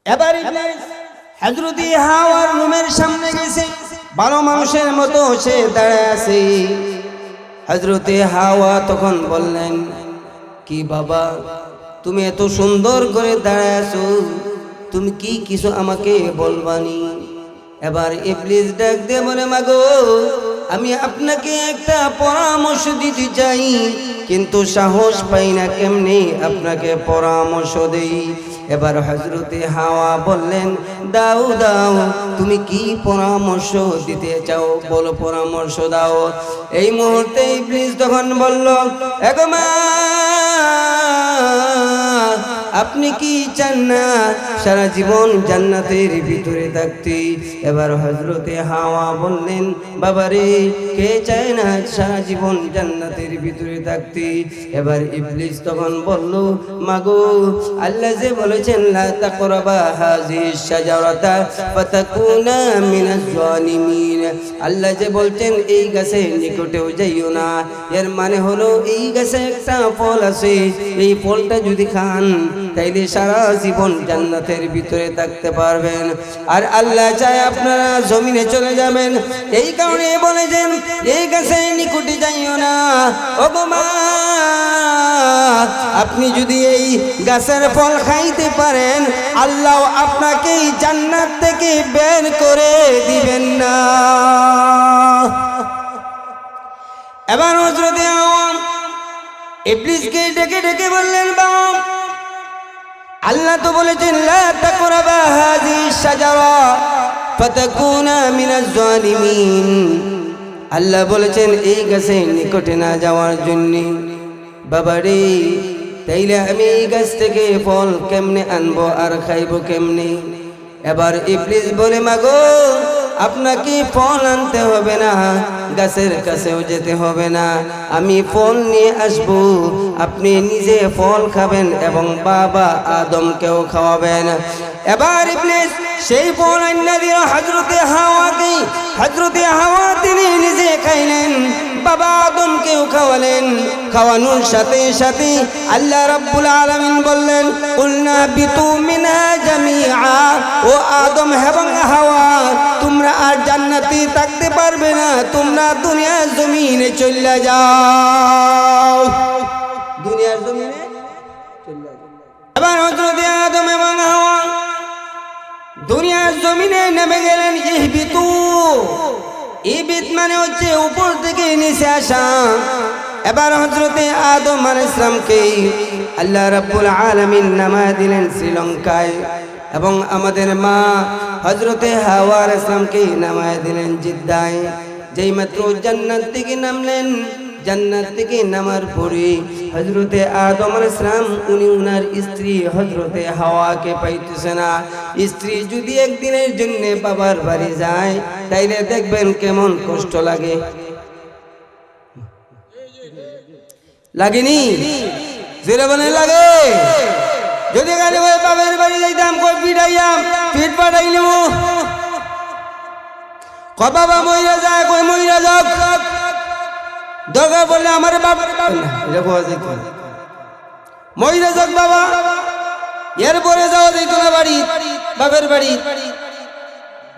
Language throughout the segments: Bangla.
এবার ইবলিস হযরত হাওয়ার রুমের সামনে গেছে, ভালো মানুষের মতো সে দাঁড়ায় আছে। হযরত হাওয়া তখন বললেন, কি বাবা তুমি এত সুন্দর করে দাঁড়ায় আছো, তুমি কি কিছু আমাকে বলবানি? এবার ইবলিস ডাক দিয়ে বলে, মাগো আমি আপনাকে একটা পরামর্শ দিতে চাই, কিন্তু সাহস পাই না কেমনে আপনাকে পরামর্শ দেই। এবার হযরতে হাওয়া বললেন, দাও দাও, তুমি কি পরামর্শ দিতে চাও বলো, পরামর্শ দাও। এই মুহূর্তে ইবলিস তখন বলল, এগো মা, আপনি কি চান না সারা জীবন জান্নাতের ভিতরে থাকতে? এবার হযরতে হাওয়া বললেন, বাবারে কে চায় না সারা জীবন জান্নাতের ভিতরে থাকতে? এবার ইবলিস তখন বলল, মাগো আল্লাহ যে বলেছেন লা তাকরাবা হাযিহিশ শাজারাতা ফাতাকুনা মিনাজ জালিমিন, আল্লাহ যে বলছেন এই গাছের নিকটেও যাইও না, এর মানে হলো এই গাছে একটা ফল আছে, এই ফলটা যদি খান তাইলে সারা জীবন জান্নাতের ভিতরে থাকতে পারবেন। আর আল্লাহ চায় আপনারা জমিনে চলে যাবেন, এই কারণে বলেছেন এই গাছের নিকটে যাইও না। ওগো মা, আপনি যদি এই গাছের ফল খাইতে পারেন, আল্লাহ আপনাকে জান্নাত থেকে বের করে দিবেন না। এবার হযরত হাওয়া ইবলিসকে ডেকে ডেকে বললেন, বাবা আল্লাহ তো বলেছেন লা তাকরাবা হাযিহিশ শাজারা ফাতাকুনা মিনাজ জালিমিন, আল্লাহ বলেছেন এই গাছের নিকটে না যাওয়ার জন্য। বাবারে তাইলে আমি এই গাছ থেকে ফল কেমনে আনবো আর খাইবো কেমনে? এবার ইবলিস বলে, মাগো আপনাকে ফল আনতে হবে না, গাছের কাছেও যেতে হবে না, আমি ফল নিয়ে আসব, আপনি নিজে ফল খাবেন এবং বাবা আদমকেও খাওয়াবেন। এবার ইবলিস সেই ফল আইনা দিল হযরতে হাওয়াকে। হযরতে হাওয়া তিনি নিজে খাইলেন, বাবা আদমকেও খাওয়ালেন। খাওয়ানোর সাথে সাথে আল্লাহ রাব্বুল আলামিন বললেন, কুলনা বিতু মিনহা জামিআ, ও আদম এবং হাওয়া তোমরা আর জান্নাতে থাকতে পারবে না, তোমরা দুনিয়ার জমিনে চলে যাও, দুনিয়ার জমিনে চলে যাও। এবার হযরত আদম এবং হাওয়া দুনিয়ার জমিনে নেমে গেলেন। ইহবিতু, ইহবিত মানে হচ্ছে উপর থেকে নিচে আসা। এবার হযরতে আদম আলাইহিস সালামকে আল্লাহ রাব্বুল আলামিন নামায় দিলেন শ্রীলঙ্কায়, এবং আমাদের মা হযরতে হাওয়া আলাইহিস সালামকে নামায় দিলেন জিদ্দায়। যেই মাত্র জান্নাত থেকে নামলেন, জান্নাত থেকে নামার পরে হযরতে আদম আলাইহিস সালাম উনি উনার স্ত্রী হযরতে হাওয়াকে পাইতেছে না। স্ত্রী যদি একদিনের জন্য বাবার বাড়ি যায় তাইলে দেখবেন কেমন কষ্ট লাগে, লাগেনি? জোরে বলেন লাগে? যদি গালি ওই বাবার বাড়ি যাইতাম, কই পিটাইয়াম, পিট পাঠাইলাম, ক বাবা মইরা যায়, কই মইরা যাক, দরকার বললে আমার বাবা মইরা যাক বাবা, এরপরে যাওয়া যেত না বাড়ি, বাপের বাড়ি।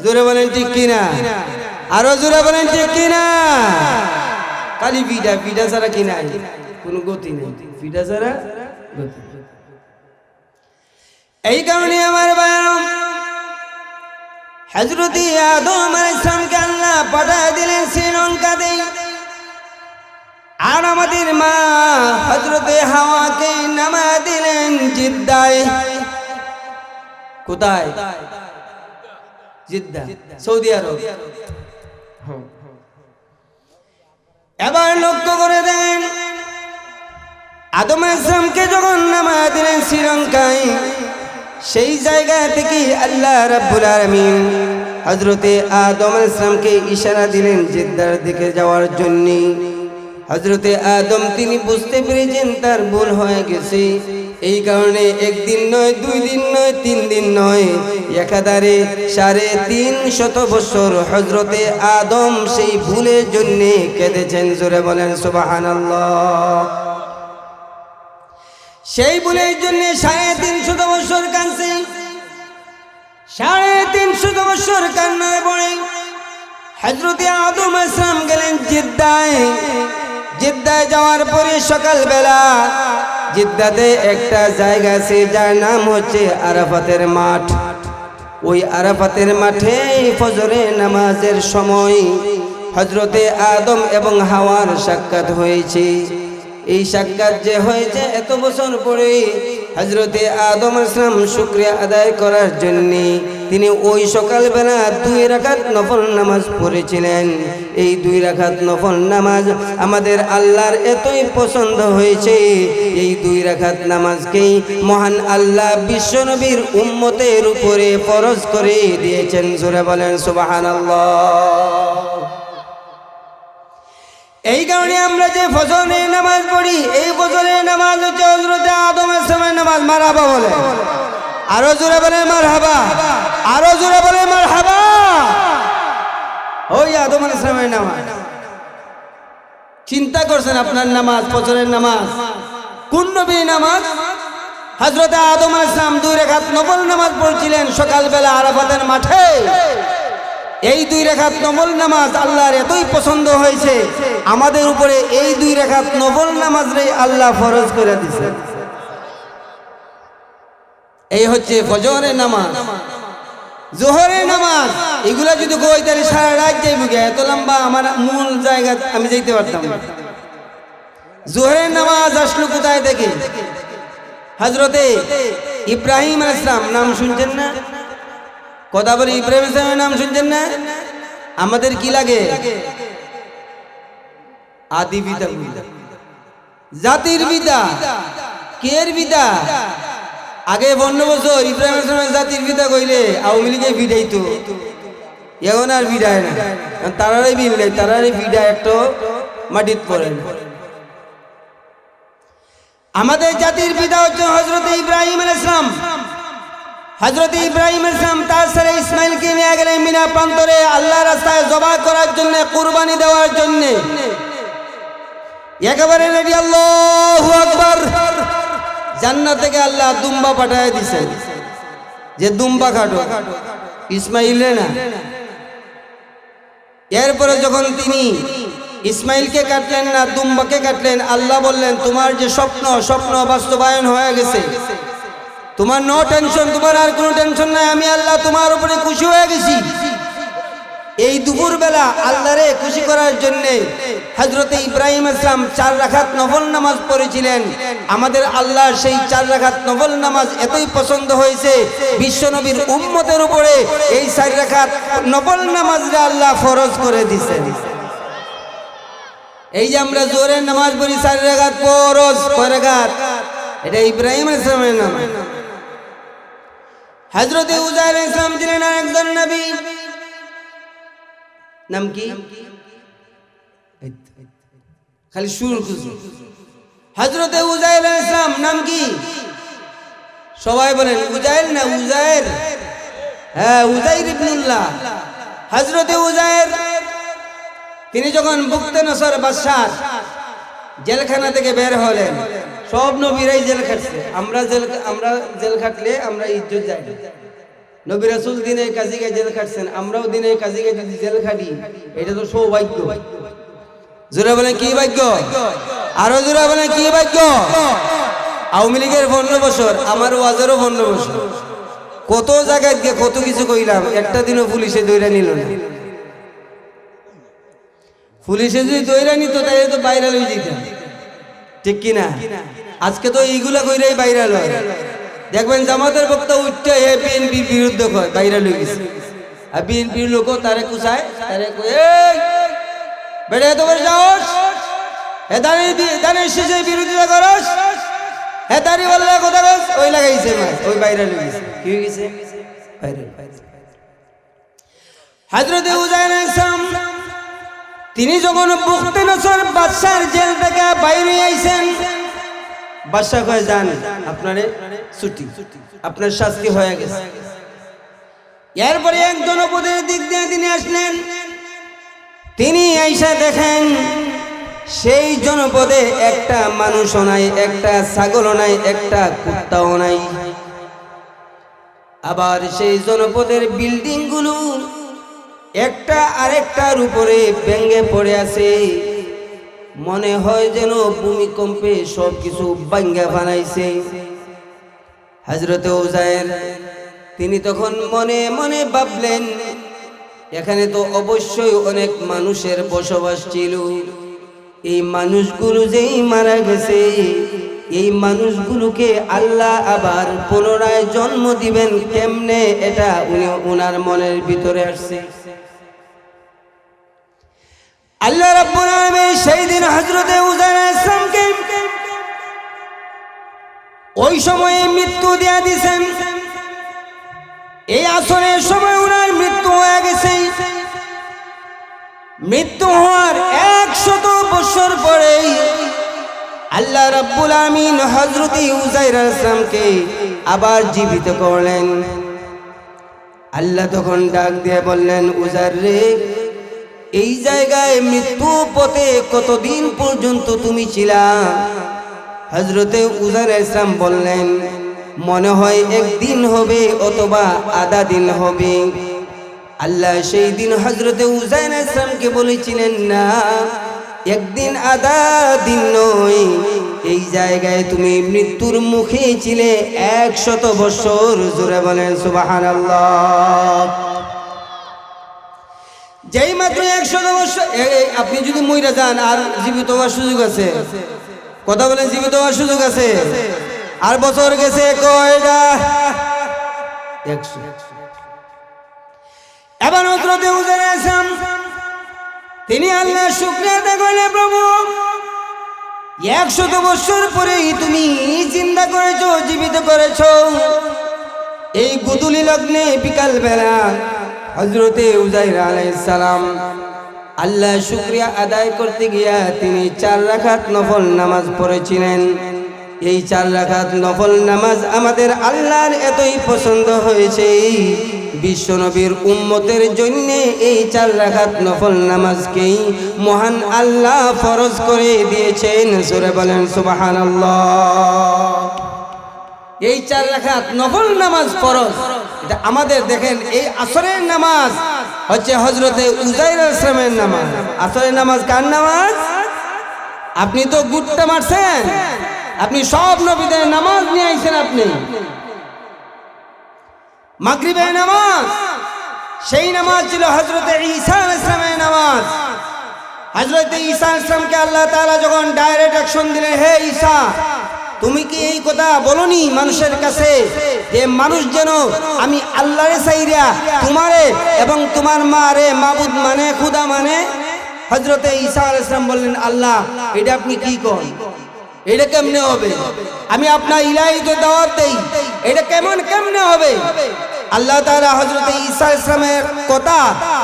জোরে বলেন ঠিক কিনা? আরো জোরে বলেন ঠিক কিনা? খালি পিঠা, পিঠা ছাড়া কিনা কোনো গতি নেই, পিঠা ছাড়া গতি। এই কারণে আমার ভাইরা হযরত আদম আলাইহিস সালামকে আল্লাহ পাঠায় দিলেন শ্রীলঙ্কাতে, আর আমাদের মা হযরতে হাওয়াকে নামায় দিলেন জিদ্দায়। কোথায়? জিদ্দা, সৌদি আরব। এবার লক্ষ্য করে দেন, আদম আলাইহিস সালামকে যখন নামায় দিলেন শ্রীলঙ্কায়, সেই জায়গা থেকে আল্লাহ রাব্বুল আলামিন হযরতে আদম আলাইহিস সালামকে ইশারা দিলেন জিদ্দার দিকে যাওয়ার জন্য। হযরতে আদম তিনি বুঝতে পেরেছেন তার ভুল হয়ে গেছে, এই কারণে একদিন নয়, 2 দিন নয়, 3 দিন নয়, একাধারে 350 বছর হযরতে আদম সেই ভুলের জন্য কেঁদেছেন। জোরে বলেন সুবহানাল্লাহ। সেই ভুলের জন্য 350 বছর কাঁদছেন। 350 বছর কান্নায় পড়ে হযরত আদম আলাইহিস গেলেন জিদ্দায়। জিদ্দায় যাওয়ার পরে সকালবেলা জিদ্দাতে একটা জায়গা আছে যার নাম হচ্ছে আরাফাতের মাঠ। ওই আরাফাতের মাঠে ফজরের নামাজের সময় হযরতে আদম এবং হাওয়ার সাক্ষাৎ হয়েছে। এই সাক্ষাৎ যে হয়েছে এত বছর পরে হযরতে আদম আলাইহিস শুকরিয়া আদায় করার জন্য তিনি ওই সকালবেলা 2 রাকাত নফল নামাজ পড়েছিলেন। এই 2 রাকাত নফল নামাজ আমাদের আল্লাহর এতই পছন্দ হয়েছে, এই 2 রাকাত নামাজকেই মহান আল্লাহ বিশ্বনবীর উম্মতের উপরে ফরজ করে দিয়েছেন। জোরে বলেন সুবহানাল্লাহ। এই কারণে আমরা যে ফজরের নামাজ পড়ি, এই ফজরের নামাজ হচ্ছে হযরত আদম আলাইহিস নামাজ। মারহাবা বলে, আরো জোরে বলে মারহাবা, আরো জোরে বলে মারহাবা। ওই আদম আলাইহিস নামাজ। চিন্তা করছেন আপনার নামাজ, ফজরের নামাজ কোন নবীর নামাজ? হযরত আদম আলাইহিস 2 রাকাত নফল নামাজ পড়ছিলেন সকালবেলা আরাফাতের মাঠে। এই 2 রাকাত নফল নামাজ আল্লাহর এতই পছন্দ হয়েছে, আমাদের উপরে এই 2 রাকাত নফল নামাজরে আল্লাহ ফরজ করে দিয়েছেন। এই হচ্ছে ফজরের নামাজ, জোহরের নামাজ। এগুলা যদি কই তাহলে সারা রাত যাইব গে, এত লম্বা আমার মূল জায়গা আমি যাইতে পারতাম না। জোহরের নামাজ আসলো কোথায় থেকে? হযরতে ইব্রাহিম আলাইহিস নাম শুনছেন না? কথা বলি, ইব্রাহিম আলাইহিস নাম শুনছেন না? আমাদের কি লাগে? আদি পিতা, জাতির পিতা। কের পিতা? আগে 15 বছর ইব্রাহিম আলাইহিস জাতির পিতা কইলে আওয়ামী লীগে ভিড়াইতো, এখন আর ভিড়ায় না। তারারই ভিড়ায়, তারারই ভিড়ায় একটু মাটিত পড়ে। আমাদের জাতির পিতা হচ্ছে হযরত ইব্রাহিম আলাইহিস সালাম। হযরত ইব্রাহিম আলাইহিস সালাম তার ছেলে ইসমাইলকে নিয়ে গেলেন মিনা প্রান্তরে আল্লাহর রাস্তায় জবাই করার জন্য, কুরবানি দেওয়ার জন্য। একেবারে রেডি, আল্লাহু আকবার। জান্নাত থেকে আল্লাহ দুম্বা পাঠায় দিয়েছেন যে দুম্বা কাটো, ইসমাইলে না। এরপরে যখন তিনি ইসমাইলকে কাটলেন না, দুম্বাকে কাটলেন, আল্লাহ বললেন তোমার যে স্বপ্ন বাস্তবায়ন হয়ে গেছে, তোমার নো টেনশন, তোমার আর কোনো টেনশন নাই, আমি আল্লাহ তোমার উপরে খুশি হয়ে গেছি। এই দুপুরবেলা আল্লাহরে খুশি করার জন্য হযরত ইব্রাহিম আলাইহিস সালাম 4 রাকাত নফল নামাজ পড়েছিলেন। আমাদের আল্লাহর সেই 4 রাকাত নফল নামাজ এতই পছন্দ হয়েছে, বিশ্বনবীর উম্মতের উপরে এই 4 রাকাত নফল নামাজটা আল্লাহ ফরজ করে দিয়েছেন। এই যে আমরা জোহরের নামাজ পড়ি 4 রাকাত ফরজ, কয় রাকাত? এটা ইব্রাহিম আলাইহিস সালামের নামাজ। হযরত উযাইর আলাইহিস সালাম ছিলেন একজন নবী। নাম কি? খালি শুরু করছি। হযরত উযাইর আলাইহিস সালাম নাম কি? সবাই বলেন উযাইর না উযাইর? হ্যাঁ, উযাইর ইবনুল্লাহ। হযরত উযাইর তিনি যখন বুকতে নসর বাদশাহ জেলখানা থেকে বের হলেন, সব নবীরাই জেল খাটছে। আমরা জেল খাটলে আমরা ইজ্জত যাই। নবী রাসূল দিনে কাজীকে জেল খাটছেন, আমরাও দিনে কাজীকে যদি জেল খাটি এটা তো সৌভাগ্য। জোরে বলেন কি ভাগ্য? আরো জোরে বলেন কি ভাগ্য? আওয়ামী লীগের 15 বছর, আমার ওয়াজেরও 15 বছর। কত জায়গায় গিয়ে কত কিছু কইলাম, একটা দিনও পুলিশে ধইরা নিল না। পুলিশে যদি ধইরা নিত তাহলে তো ভাইরাল হয়ে যেতাম, ঠিক কিনা? আজকে তো এইগুলা কইরাই ভাইরাল হয়। দেখবেন জামাতের বক্তা উঠতে বিএনপির বিরুদ্ধে কয়, ভাইরাল হয়ে গেছে। আর বিএনপির লোকও তারে কুচায়, তারে কয় এই বেড়ে এত বড় সাহস, হে দানের শেষে বিরোধিতা করস, হে দাড়ি বললে কথা কস, ওই লাগাইছে, ওই ভাইরাল হয়ে গেছে। কি হয়ে গেছে? ভাইরাল। হযরত উযাইর আলাইহিস সালাম তিনি যখন বুখতে নসর বাদশার জেল থেকে বাইরে আইছেন, বাদশা কয় যান, আপনারে ছুটি, আপনার শাস্তি হয়ে গেছে। এরপরে এক জনপদের দিক দিয়ে তিনি আসলেন। তিনি আইসা দেখেন সেই জনপদে একটা মানুষও নাই, একটা ছাগলও নাই, একটা কুত্তাও নাই। আবার সেই জনপদের বিল্ডিংগুলো একটা আরেকটার উপরে ভেঙে পড়ে আছে, মনে হয় যেন ভূমিকম্পে সব কিছু ভাঙ্গা বানাইছে। হযরতে উযায়ের তিনি তখন মনে মনে ভাবলেন, এখানে তো অবশ্যই অনেক মানুষের বসবাস ছিল, এই মানুষগুলো যেই মারা গেছে, এই মানুষগুলোকে আল্লাহ আবার পুনরায় জন্ম দিবেন কেমনে, এটা উনি ওনার মনের ভিতরে আসছে। আল্লাহ রাব্বুল আলামিন সেই দিন হযরতে উযায়ের আলাইহিস সালামকে ওই সময়ে মৃত্যু দিয়া দিয়েছেন। এই আসরের সময় ওনার মৃত্যু হয়ে গেছে। মৃত্যু হওয়ার 100 বছর পরে আল্লাহ রাব্বুল আলামিন হযরতে উযায়ের আলাইহিস সালামকে আবার জীবিত করলেন। আল্লাহ তখন ডাক দিয়ে বললেন, উযায়ের রে, এই জায়গায় মৃত্যু পথে কতদিন পর্যন্ত তুমি ছিলা? হযরতে উযায়ের আলাইহিস সালাম বললেন, মনে হয় একদিন হবে অথবা আধা দিন হবে। আল্লাহ সেই দিন হযরতে উযায়ের আলাইহিস সালামকে বলেছিলেন, না, একদিন আধা দিন নয়, এই জায়গায় তুমি মৃত্যুর মুখে ছিলে 100 বছর। জোরে বলেন সুবহানাল্লাহ। যেই মাত্র 100 বছর, আপনি যদি মইরা যান আর জীবিত হওয়ার সুযোগ আছে? কথা বলেন, জীবিত হওয়ার সুযোগ আছে? আর বছর গেছে কয়টা? 100। এবার হযরতে উযায়ের আলাইহিস সালাম তিনি আল্লাহর শুকরিয়া আদায় করলেন, প্রভু 100 বছর পরেই তুমি জিন্দা করেছো, জীবিত করেছো। এই গুদুলি লগ্নে বিকাল বেলা হযরতে উযায়ের আলাইহিস সালাম আল্লাহ শুকরিয়া আদায় করতে গিয়া তিনি 4 রাকাত নফল নামাজ পড়েছিলেন। এই 4 রাকাত নফল নামাজ আমাদের আল্লাহর এতই পছন্দ হয়েছে, বিশ্বনবীর উম্মতের জন্য এই 4 রাকাত নফল নামাজকেই মহান আল্লাহ ফরজ করে দিয়েছেন। সূরা বলেন সুবহানাল্লাহ। এই 4 রাকাত নফল নামাজ ফরজ, এটা আমাদের দেখেন এই আসরের নামাজ হচ্ছে হযরতে উযায়ের আলাইহিস সালামের নামাজ। আসরের নামাজ কার নামাজ? আপনি তো গুট্টা মারছেন, আপনি সব নবীদের নামাজ নিয়ে আইছেন। আপনি মাগরিবের নামাজ, সেই নামাজ ছিল হযরতে ঈসা আলাইহিস সালামের নামাজ। হযরতে ঈসা আলাইহিস সালামকে আল্লাহ তাআলা যখন ডাইরেক্ট অ্যাকশন দিলেন, হে ঈসা, তুমি কি এই কথা বলনি মানুষের কাছে যে মানুষ যেন আমি আল্লাহরে চাইরা তোমারে এবং তোমার মারে মাবুদ মানে, খুদা মানে? হযরতে ঈসা আলাইহিস সালাম বললেন, আল্লাহ এটা আপনি কি করেন? এটা কেমনে হবে? আমি আপনার ইলাহিতে দাওয়াত দেই, এটা কেমনে হবে? আল্লাহ তাআলা হযরতে ঈসা আলাইহিস সালামের কথা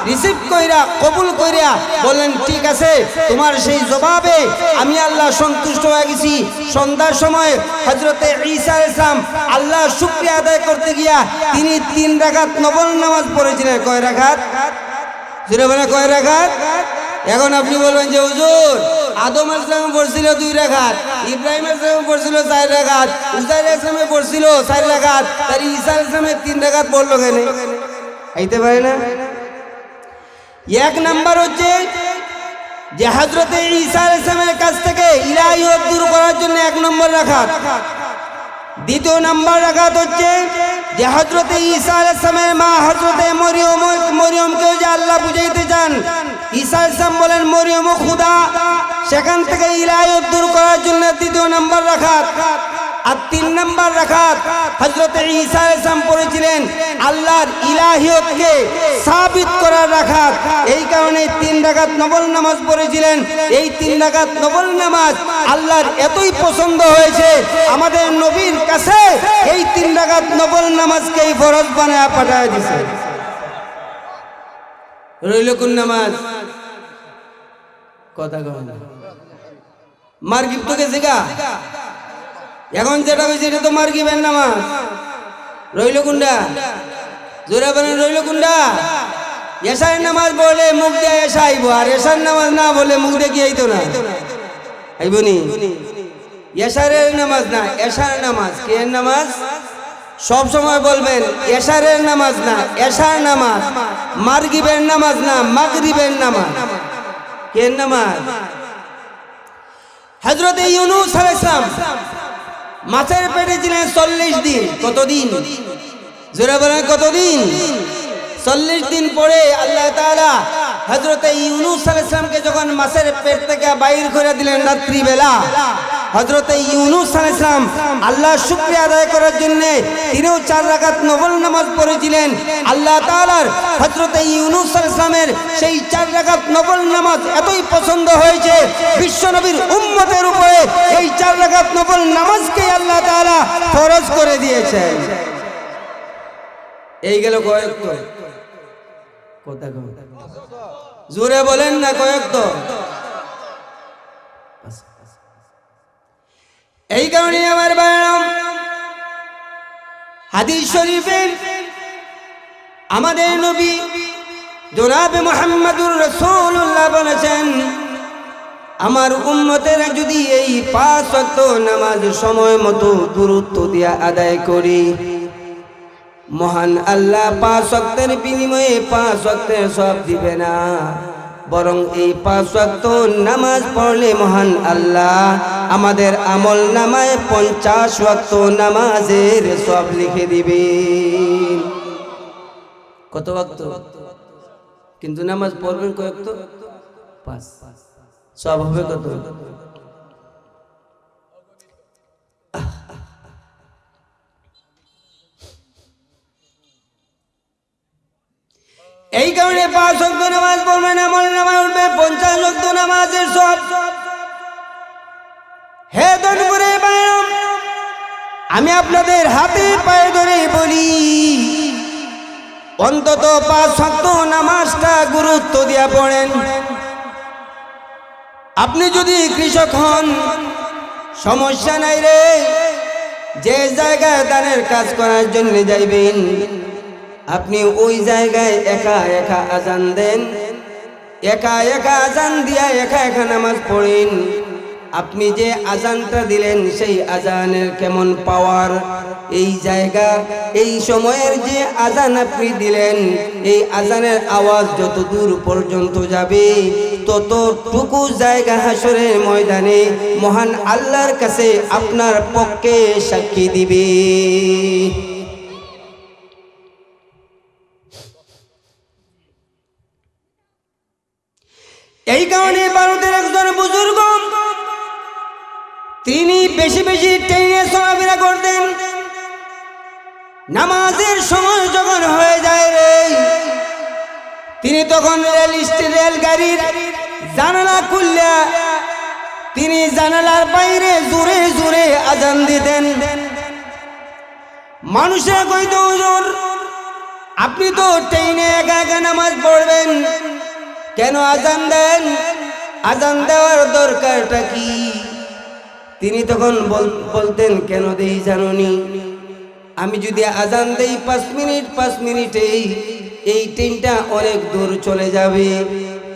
রিসিভ কইরা কবুল কইরা বলেন, ঠিক আছে, তোমার সেই জবাবে আমি আল্লাহ সন্তুষ্ট হয়ে গেছি। সন্ধ্যার সময় হযরতে ঈসা আলাইহিস সালাম আল্লাহর শুকরিয়া আদায় করতে গিয়া তিনি 3 রাকাত নফল নামাজ পড়েছিলেন। কয় রাকাত? জোরে বলে কয় রাকাত? এখন আপনি বলবেন যে হুজুর, আদম আলাইহিস সালাম পড়ছিল 2 রাকাত, ইব্রাহিম আলাইহিস সালাম পড়ছিল 4 রাকাত, উযায়ের আলাইহিস সালাম পড়ছিল 4 রাকাত, তার ঈসা আলাইহিস সালাম 3 রাকাত পড়লো কেন? আইতে পারে না? এক নাম্বার হচ্ছে যে হযরতে ঈসা আলাইহিস সালামের কাছ থেকে ইলাহিয়ত দূর করার জন্য 1 নম্বর রাকাত। দ্বিতীয় নাম্বার রাকাত হচ্ছে যে হযরতে ঈসা আলাইহিস সালামের মা হযরতে মরিয়মকে যে আল্লাহ বুঝাইতে চান, ঈসা আলাইহিস সালাম বলেন মরিয়ম খোদা, সেখান থেকে ইলাহিয়ত দূর করার জন্য 2 নম্বর রাকাত। আর 3 নম্বর রাকাত হযরতে ঈসা আলাইহিস সালাম পড়েছিলেন আল্লাহর ইলাহিয়তকে সাবিত করার রাকাত। এই কারণে 3 রাকাত নফল নামাজ পড়েছিলেন। এই 3 রাকাত নফল নামাজ আল্লাহর এতই পছন্দ হয়েছে, আমাদের নবীর কাছে এই 3 রাকাত নফল নামাজকেই ফরজ বানায় পাঠায় দিয়েছে। রইল কোন নামাজ? কথা কয় না। মাগরিব তো গেছে গা, এখন যেটা হয়েছে এটা তো মাগরিবের নামাজ। রইল কোনটা? জোরে বলেন, রইল কোনটা? এশার নামাজ বলে মুখ দিয়ে এশা আইব, আর এশার নামাজ না বলে মুখ দিয়ে কি আইতো না? আইব নি? এশারের নামাজ না, এশার নামাজ। কে নামাজ? সব সময় বলবেন এশারের নামাজ না, এশার নামাজ, মাগরিবের নামাজ না, মাগরিবের নামাজ। কে নামাজ? হযরত ইউনূস আলাইহিস সালাম মাছের পেটে ছিলেন 40 দিন। কতদিন? জোরে বলেন কতদিন? 40 দিন পরে আল্লাহ তাআলা হযরত ইউনূস আলাইহিস সালামকে যখন মাছের পেট থেকে বাইর করে দিলেন রাত্রিবেলা, হযরত ইউনূস আলাইহিস সালাম আল্লাহর শুকরিয়া আদায় করার জন্য তিনিও 4 রাকাত নফল নামাজ পড়েছিলেন। আল্লাহ তাআলার হযরত ইউনূস আলাইহিস সালামের সেই 4 রাকাত নফল নামাজ এতই পছন্দ হয়েছে, বিশ্বনবীর উম্মতের উপরে এই 4 রাকাত নফল নামাজকে আল্লাহ তাআলা ফরজ করে দিয়েছেন। এই গেল কয়েক তো কথা জোরে বলেন না, কয়েক তো। এই কারণে আমার ভাইরা, হাদিস শরীফের আমাদের নবী জনাবে মুহাম্মদুর রাসূলুল্লাহ বলেছেন, আমার উম্মতেরা যদি এই 5 ওয়াক্ত নামাজ সময় মতো গুরুত্ব দিয়ে আদায় করি, মহান আল্লাহ 5 ওয়াক্তের বিনিময়ে 5 ওয়াক্তের সওয়াব দিবে না, বরং এই 5 ওয়াক্ত নামাজ পড়লে মহান আল্লাহ আমাদের আমল নামায় 50 ওয়াক্ত নামাজের সওয়াব লিখে দিবেন। কত ওয়াক্ত? কিন্তু নামাজ পড়বেন কয় ওয়াক্ত? 5। সওয়াব হবে কত? এই কারণে 5 ওয়াক্ত নামাজ পড়বেন, আমল নামায় উঠবে 50 ওয়াক্ত নামাজের সওয়াব। হে দনপুরে ভাইরা, আমি আপনাদের হাতে পায়ে ধরে বলি, অন্তত 5 ওয়াক্ত নামাজটা গুরুত্ব দিয়ে পড়েন। আপনি যদি কৃষক হন, সমস্যা নাই রে, যে জায়গায় ধানের কাজ করার জন্য যাইবেন, আপনি ওই জায়গায় একা একা আজান দেন, একা একা আজান দিয়া একা একা নামাজ পড়েন। আপনি যে আজানটা দিলেন সেই আজানের কেমন পাওয়ার, এই জায়গা এই সময়ের যে আজান আপনি দিলেন, এই আজানের আওয়াজ যত দূর পর্যন্ত যাবে, ততটুকু জায়গা হাসরের ময়দানে মহান আল্লাহর কাছে আপনার পক্ষে সাক্ষী দিবে। এই কারণে ভারতের একজন বুজুর্গ, তিনি বেশি বেশি ট্রেনে চলাফেরা করতেন। নামাজের সময় যখন হয়ে যায় রে, তিনি তখন রেলগাড়ির জানালা খুললে তিনি জানালার বাইরে জোরে জোরে আজান দিতেন। মানুষের কইতো, হুজুর আপনি তো ট্রেনে একা একা নামাজ পড়বেন, কেন আজান দেন? আজান দেওয়ার দরকারটা কি? তিনি তখন বলতেন, কেন দেই জানুনি, আমি যদি আজান দেই 5 মিনিটেই এই ট্রেনটা অনেক দূর চলে যাবে,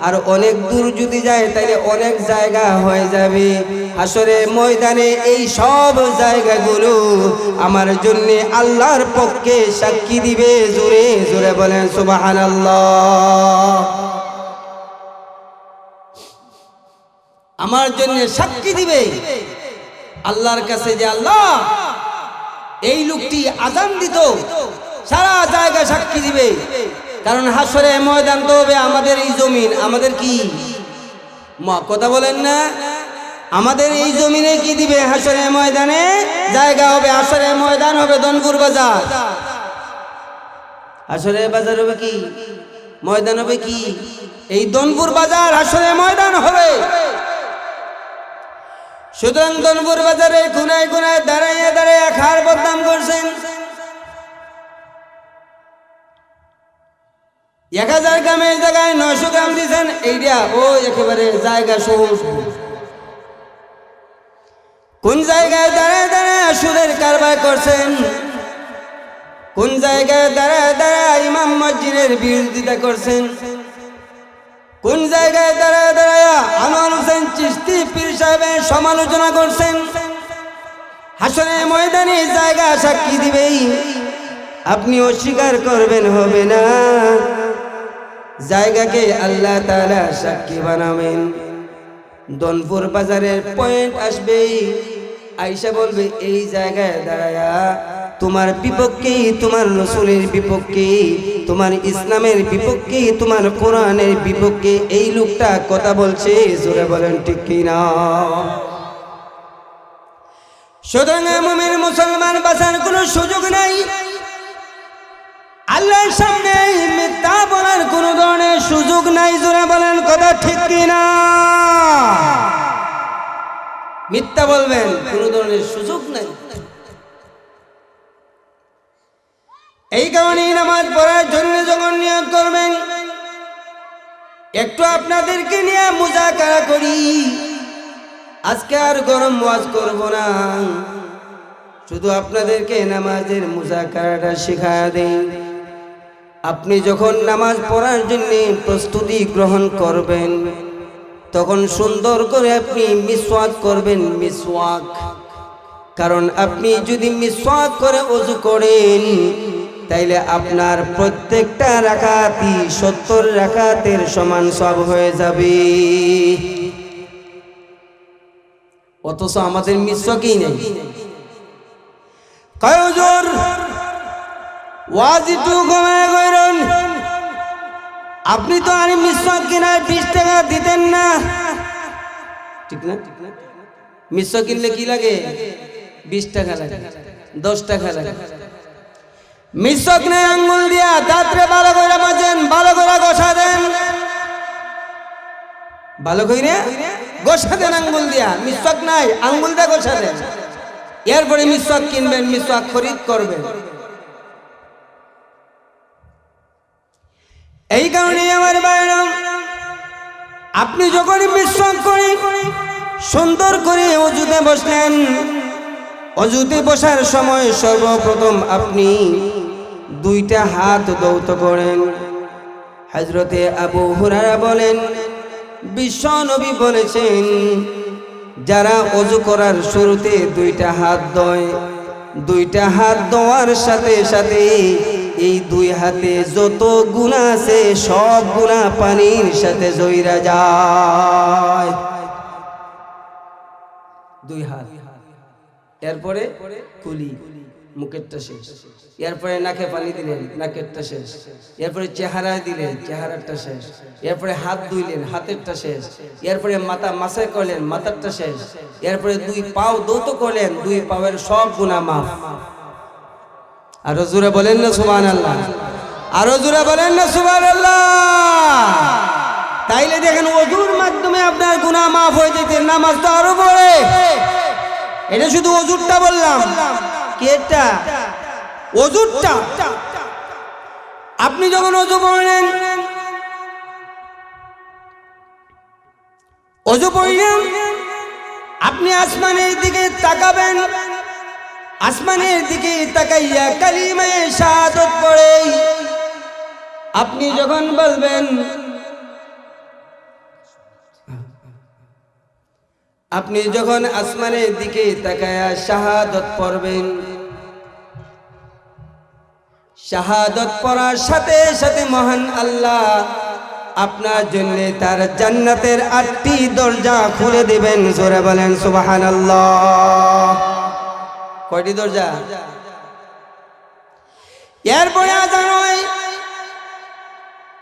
আর অনেক দূর যদি যায় তাহলে অনেক জায়গা হয়ে যাবে। হাসরের ময়দানে এই সব জায়গাগুলো আমার জন্য আল্লাহর পক্ষে সাক্ষী দিবে। জোরে জোরে বলেন সুবহানাল্লাহ। আমার জন্য সাক্ষী দিবে আল্লাহর কাছে যে আল্লাহ এই লোকটি আজান দিত, সারা জায়গা সাক্ষী দিবে। কারণ হাসরের ময়দান তো হবে আমাদের এই জমিন, আমাদের কি কথা বলেন না, আমাদের এই জমিনে কি দিবে? হাসরের ময়দানে জায়গা হবে। হাসরের ময়দান হবে দনপুর বাজার। হাসরের বাজার হবে কি? ময়দান হবে কি? এই দনপুর বাজার হাসরের ময়দান হবে। সুতরাং দনপুর বাজারে কোনায় কোনায় দাঁড়াইয়া দাঁড়াইয়া খার বদনাম করছেন। 1000 গ্রামের জায়গায় 900 গ্রাম দিয়েছেন, এইটা ও একেবারে জায়গা সহজ। কোন জায়গায় দাঁড়ায় দাঁড়ায় সুদের কারবার করছেন, কোন জায়গায় দাঁড়ায় দাঁড়ায় ইমাম মসজিদের বিরোধিতা করছেন, কোন জায়গায় দাঁড়ায় দাঁড়ায় আনোয়ার হোসেন চিশতি পীর সাহেবের সমালোচনা করছেন। হাসরের ময়দানে জায়গা সাক্ষী দিবেই আপনি অস্বীকার করবেন, হবে না। জায়গাকে আল্লাহ তাআলা সাক্ষী বানাবেন। দনপুর বাজারের পয়েন্ট আসবে, আয়েশা বলবে এই জায়গায় দাঁড়ায়া তোমার বিপক্ষে, তোমার রাসূলের বিপক্ষে, তোমার ইসলামের বিপক্ষে, তোমার কোরআনের বিপক্ষে এই লোকটা কথা বলছে। জোরে বলেন ঠিক কি না? সুতরাং মুমিন মুসলমান বাঁচার কোনো সুযোগ নাই। আল্লাহর সামনে মিথ্যা বলার কোনো ধরনের সুযোগ নাই। জোরে বলেন কথা ঠিক কি না? মিথ্যা বলবেন কোনো ধরনের সুযোগ নাই। এই কারণেই নামাজ পড়ার জন্য যখন নিয়ত করবেন, একটু আপনাদেরকে নিয়ে মুজাকারা করি। আজকে আর গরম ওয়াজ করব না, শুধু আপনাদেরকে নামাজের মুজাকারাটা শেখায়া দেই। আপনি যখন নামাজ পড়ার জন্য প্রস্তুতি গ্রহণ করবেন, তখন সুন্দর করে আপনি মিসওয়াক করবেন। মিসওয়াক, কারণ আপনি যদি মিসওয়াক করে ওযু করেন, তাইলে আপনার প্রত্যেকটা রাকাতই 70 রাকাতের সমান সওয়াব হয়ে যাবে। অথচ আমাদের মিসওয়াকই নেই। কয় হুজুর ওয়াজ একটু কমায় কইরন, আপনি তো আর মিসওয়াক কিনায় 20 টাকা দিতেন না, ঠিক না? মিসওয়াক কিনলে কি লাগে? 20 টাকা লাগে, 10 টাকা লাগে। মিসওয়াক নে আঙ্গুল দিয়া দাঁতরে ভালো করে মাজেন, ভালো করে ঘষা দেন, ভালো করে ঘষা দেন আঙ্গুল দিয়া। মিসওয়াক নাই, আঙ্গুল দিয়ে ঘষা দেন। এরপরে মিসওয়াক কিনবেন, মিসওয়াক খরিদ করবেন। এই কারণে আমার ভাইরা, আপনি যখন মিসওয়াক করে সুন্দর করে ওযুতে বসলেন, ওযুতে বসার সময় সর্বপ্রথম আপনি 2টা হাত ধৌত করেন। হযরতে আবু হুরায়রা বলেন, বিশ্ব নবী বলেছেন, যারা ওযু করার শুরুতে 2টা হাত ধোয়, 2টা হাত ধোয়ার সাথে সাথে এই 2 হাতে যত গুনাহ আছে সব গুনাহ পানির সাথে জইরা যায়। 2 হাত, এরপরে কুলি, মুখেরটা শেষ। এরপরে নাকে পানি দিলেন, নাকেরটা শেষ। এরপরে চেহারায় দিলেন, চেহারাটা শেষ। এরপরে হাত ধুইলেন, হাতেরটা শেষ। এরপরে মাথা মাসাজ করলেন, মাথারটা শেষ। এরপরে 2 পাও ধৌত করলেন, 2 পাওয়ের সব গুনাহ মাফ। আরো জোরে বলেন না সুবহানাল্লাহ, আরো জোরে বলেন না সুবহানাল্লাহ। তাইলে দেখেন ওযুর মাধ্যমে আপনার গুনাহ মাফ হয়ে যেতে, নামাজ তো আরো পড়ে। এটা শুধু ওযুরটা বললাম, কেটা ওযুরটা। আপনি যখন ওযু করলেন, ওযু করলেন, আপনি আসমানের দিকে তাকাবেন। আসমানের দিকে তাকাইয়া কালিমায়ে শাহাদাত পড়ে আপনি যখন বলবেন, আপনি যখন আসমানের দিকে তাকায়া শাহাদাত পড়বেন, শাহাদাত পড়ার সাথে সাথে মহান আল্লাহ আপনার জন্য তার জান্নাতের 8টি দরজা খুলে দিবেন। জোরে বলেন সুবহানাল্লাহ। কয়টি দরজা? এরপরে আযান হয়।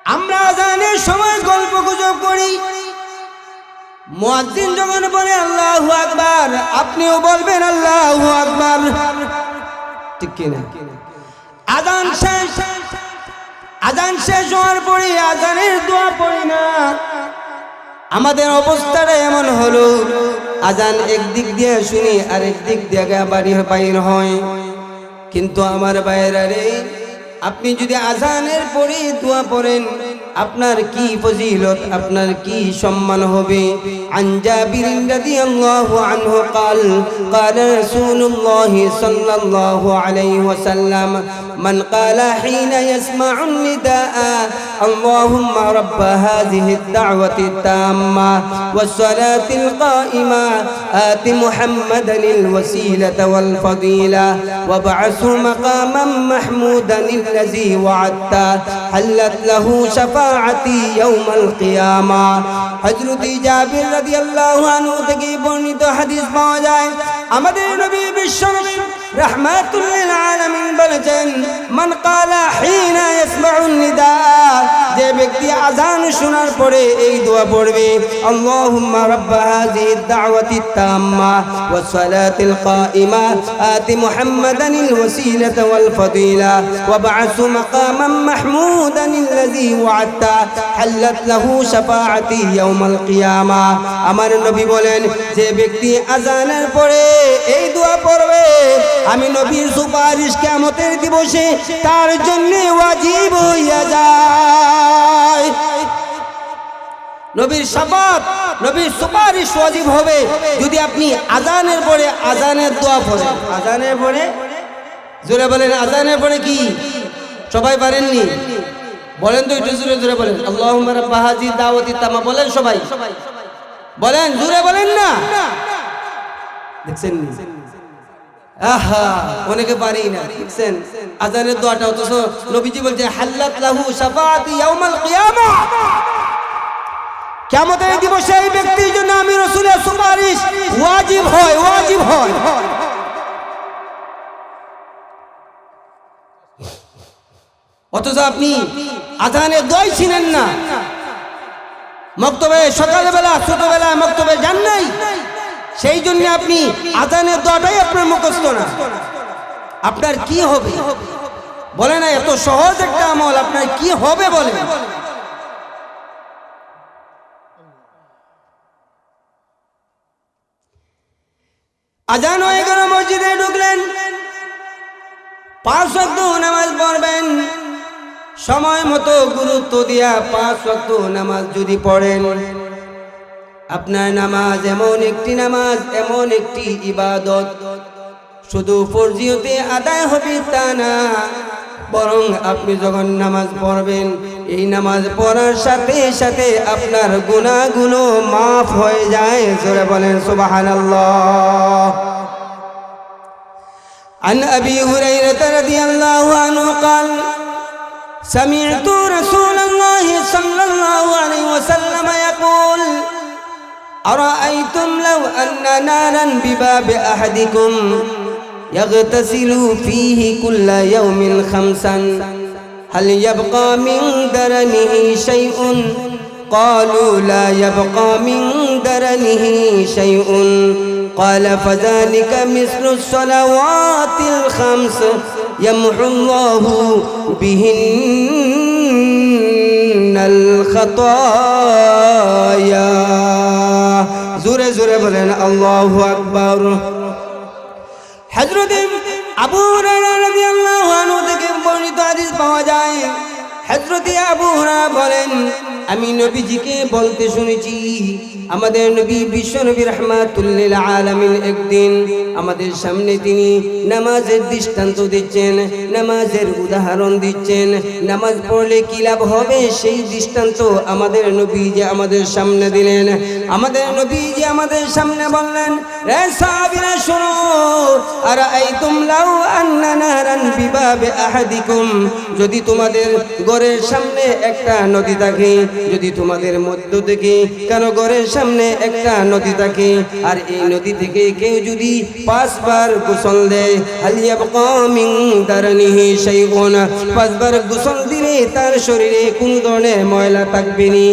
আমরা আযানের সময় গল্প গুজব করি। মুয়াজ্জিন যখন বলে আল্লাহু আকবার, আপনিও বলবেন আল্লাহু আকবার, ঠিক কি না? আযান শেষ, আযান শেষ হওয়ার পরে আযানের দোয়া পড়ি না। আমাদের অবস্থাটা এমন হলো, আযান একদিক দিয়ে শুনি, আরেক দিক দিয়ে বাইর হয়। কিন্তু আমার ভাইয়েরা রে, আপনি যদি আযানের পরে দোয়া পড়েন, আপনার কি ফজিলত, আপনার কি সম্মান হবে। আন জাবির রাদিয়াল্লাহু আনহু قال قال رسول الله صلى الله عليه وسلم من قال حين يسمع النداء اللهم رب هذه الدعوة التامة والصلاة القائمة آت محمدا الوسيلة والفضيلة وابعثه مقاما محمودا الذي وعدته حلت له شفاعتي يوم القيامة। হযরত জাবির রাদিয়াল্লাহু আনহু থেকে বর্ণিত হাদিস পাওয়া যায়, আমাদের নবী বিশ্বনবী রাহমাতুল লিল আলামিন বলেছেন, মান ক্বালা হিনা ইয়াসমাউন নিদা, যে ব্যক্তি আযান শোনার পরে এই দোয়া পড়বে, আল্লাহুম্মা রাব্ব হাযিহিদ দাওয়াতিত তাম্মা ওয়াস সালাতিল কাইমা আতি মুহাম্মাদানিল ওয়াসিলাতা ওয়াল ফাদিলা ওয়াবআসু মাকামান মাহমুদানিল্লাযী ওয়া'আদতা হাল্লাত লাহু শাফাআতি ইয়াউমাল কিয়ামা। আমার নবী বলেন, যে ব্যক্তি আযানের পরে এই দোয়া পড়বে, আমি নবীর সুপারিশ কিয়ামতের দিবসে তার জন্য ওয়াজিব হইয়া যায়। নবীর শাফাত, নবীর সুপারিশ ওয়াজিব হবে যদি আপনি আযানের পরে আযানের দোয়া পড়েন। আযানের পরে, জোরে বলেন, আযানের পরে কি সবাই পারেননি? বলেন তো একটু জোরে জোরে বলেন, আল্লাহুম্মা রাব্বা হাযিহি দাওয়াতি তাম্মা। বলেন সবাই, বলেন, জোরে বলেন না। দেখছেন আহা, অনেকে পারি না, দেখছেন আযানের দোয়াটা, অথচ নবীজি বলছে হাল্লাত লাহু শাফাআতি ইয়াউমাল কিয়ামা, কিয়ামতের দিবসে এই ব্যক্তির জন্য আমি রাসূলের সুপারিশ ওয়াজিব হয়, ওয়াজিব হয়। অথচ আপনি আযানের দোয়াই ছিলেন না, মক্তবে সকালবেলা ছোটবেলায় মক্তবে যান নাই, সেই জন্য আপনি আযানের দোয়াটাই আপনার মুখস্থ না। আপনার কি হবে বলে না? এত সহজ একটা আমল, আপনার কি হবে বলে? আযান হয়ে গেল, মসজিদে ঢুকলেন, 5 ওয়াক্ত নামাজ পড়বেন, সময় মতো গুরুত্ব দিয়া 5 ওয়াক্ত নামাজ যদি পড়েন, আপনার নামাজ এমন একটি নামাজ, এমন একটি ইবাদত, শুধু ফরজিয়তে আদায় হবে তা না, বরং আপনি যখন নামাজ পড়বেন, এই নামাজ পড়ার সাথে সাথে আপনার গুনাহগুলো মাফ হয়ে যায়। জোরে বলেন সুবহানাল্লাহ। عن أبي هريرة رضي الله عنه قال سمعت رسول الله صلى الله عليه وسلم يقول أرأيتم لو أن نارا بباب أحدكم يغتسل فيه كل يوم 5 هل يبقى من درنه شيء قالوا لا يبقى من درنه شيء قال فذلك مثل الصلوات ال5 يمحو الله بهن الخطايا। জোরে জোরে বলেন আল্লাহু আকবার। হযরত আবু হুরায়রা রাদিয়াল্লাহু আনহু থেকে বর্ণিত হাদিস পাওয়া যায়, হযরত আবু হুরায়রা বলেন, আমি নবীজিকে বলতে শুনেছি, আমাদের নবী বিশ্বনবী রাহমাতুল লিল আলামিন একদিন আমাদের সামনে তিনি নামাজের দৃষ্টান্ত দিচ্ছেন, নামাজের উদাহরণ দিচ্ছেন, নামাজ পড়লে কি লাভ হবে সেই দৃষ্টান্ত আমাদের নবী যে আমাদের সামনে দিলেন। আমাদের নবী যে আমাদের সামনে বললেন, রে সাহাবীরা শোনো, আরাআইতুম লাউ আন্না নারান বিবাবে আহাদিকুম, যদি তোমাদের ঘরের সামনে একটা নদী থাকে, যদি তোমাদের মধ্য থেকে কারো ঘরের সামনে একটা নদী থাকে, আর এই নদী থেকে কেউ যদি 5 বার গোসল দেয়, হাল ইয়াবকা মিন দারনিহি শাইউন, 5 বার গোসল দিলে তার শরীরে কোন ধরনের ময়লা থাকবে না?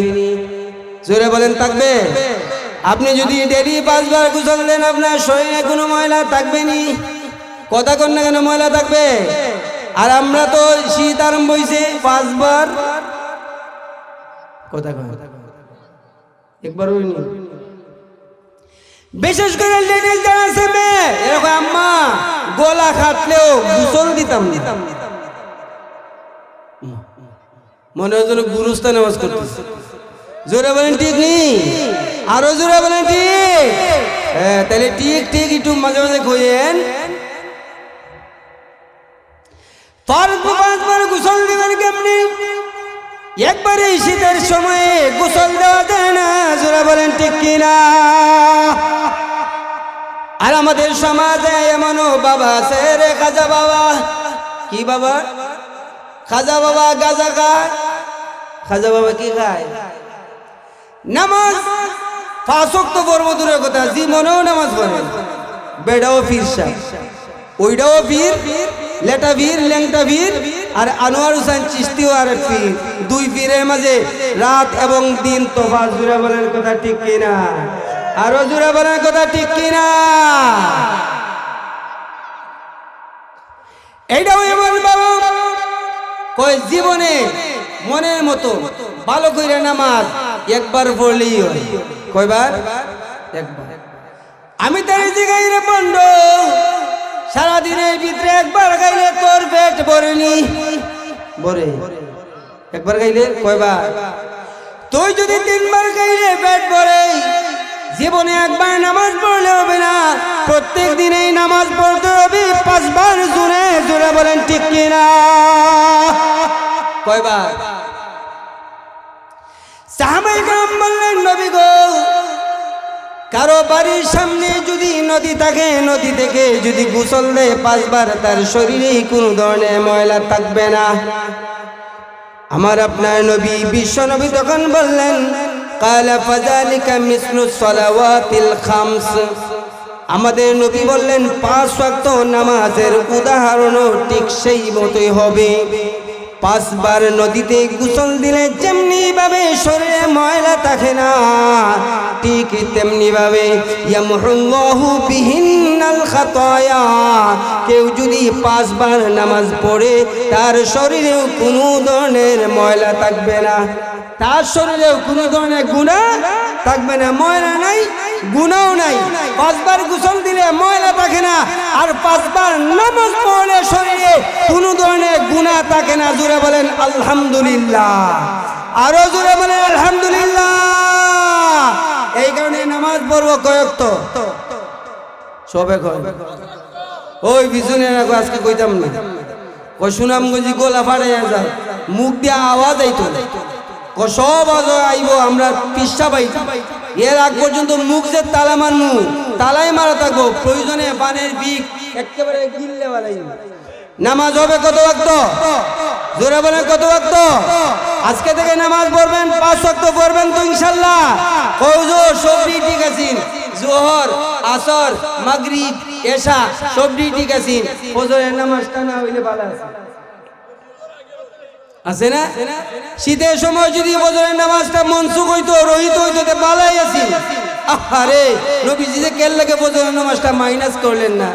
জোরে বলেন, থাকবে? আপনি যদি ডেইলি 5 বার গোসল দেন, আপনার শরীরে কোনো ময়লা থাকবে না? কথা কন না কেন, ময়লা থাকবে? আর আমরা তো শীত আরম্ভ হইছে, 5 বার কথা কন, একবার হইনি। বিশেষ করে লেডিস যারা আছে মেয়ে, এরকম আম্মা গলা খাটলেও গোসল দিতাম। মনে হয় যেন গুরুস্তা নামাজ করতেছে। জোরে বলেন ঠিক নেই, আরো জোরে বলেন ঠিক। হ্যাঁ, তাহলে ঠিক ঠিক একটু মাঝে মাঝে কইেন। ফরজ 5 বার গোসল দিবেন কেমনি? একবারে শীতের সময়ে গোসল দেওয়া যায় না, জোরে বলেন ঠিক কিনা? আর আমাদের সমাজে এমনও বাবা আছে রে, খাজা বাবা। কি বাবা? খাজা বাবা গাঁজা খায়। খাজা বাবা কি খায়? নামাজ 5 ওয়াক্ত পড়ব দূরের কথা, জীবনেও নামাজ পড়ে। বেড়াও ফিরসা, ওইটাও ফির, লেটা ফির, ল্যাংটা ফির, আর আনোয়ার হোসেন চিশতিও আর ফির। 2 পীরের মাঝে রাত এবং দিন তফাৎ। জোরে বলেন কথা ঠিক কিনা? আরো জোরে বলেন কথা ঠিক কিনা? এইটাও এমন বাবা কয় জীবনে মনের মতো ভালো করে নামাজ একবার পড়লেই হয়। কয়বার? একবার। আমি তার জিগাই রে বন্ধ, সারাদিনের ভিতরে একবার গাইলে তোর পেট ভরেনি? ভরে। একবার গাইলে কয়বার? তুই যদি 3 বার গাইলে পেট ভরে। জীবনে একবার নামাজ পড়লে হবে না, প্রত্যেক দিনেই নামাজ পড়তে হবে 5 বার। জোরে জোরে বলেন ঠিক কিনা? কয়বার? সাহাবায়ে কেরাম বললেন, নবী গো, কারো বাড়ির সামনে যদি নদী থাকে, নদী থেকে যদি গোসল দেয় 5 বার, তার শরীরে কোনো ধরনের ময়লা থাকবে না। আমার আপনার নবী, বিশ্ব নবী তখন বললেন, কালা ফাযালিকা মিসলুস সালাওয়াতিল খামস। আমাদের নবী বললেন 5 ওয়াক্ত নামাজের উদাহরণও ঠিক সেই মতোই হবে। 5 বার নদীতে গোসল দিলে যেমনি ভাবে শরীরে ময়লা থাকে না, ঠিক তেমনি ভাবে ইয়ামহুল্লাহু বিহিন্নাল খাতায়া। কেউ যদি 5 বার নামাজ পড়ে, তার শরীরেও কোনো ধরনের ময়লা থাকবে না, তার শরীরেও কোনো ধরনের গুনাহ থাকবে না। ময়লা নাই, গুনাহও নাই। 5 বার গোসল দিলে ময়লা থাকে না, আর 5 বার নামাজ পড়লে শরীরে কোনো ধরনের গুনাহ থাকে না। জোরে বলেন আলহামদুলিল্লাহ, আরো জোরে বলেন আলহামদুলিল্লাহ। এই কারণে নামাজ পড়বো কয়েকত সবে কয়। ওই পিছনে আজকে কইতাম না, কই সুনামগঞ্জি গোলা ফাড়াইয়া যায়, মুখ দিয়ে আওয়াজ আইতো, সব আইব, আমরা পিসা পাই। এর আগ পর্যন্ত মুখ যে তালা মারমু, তালাই মারা থাকবো, প্রয়োজনে বানের বিক একেবারে গিললে বালাই। নামাজ হবে কত ওয়াক্ত? জোরে বলেন কত ওয়াক্ত? আজকে থেকে নামাজ পড়বেন 5 ওয়াক্ত পড়বেন তো ইনশাআল্লাহ। ফজর সবই ঠিক আছে, জোহর, আসর, মাগরিব, এশা সবই ঠিক আছে। ফজরের নামাজটা না হইলে ভালো আছে, আছে না? শীতের সময় যদি ফজরের নামাজটা মনসুখ হইতো, রহিত হইতো, তে ভালোই আছে। আরে নবীজি যে কেন লাগে ফজরের নামাজটা মাইনাস করলেন না?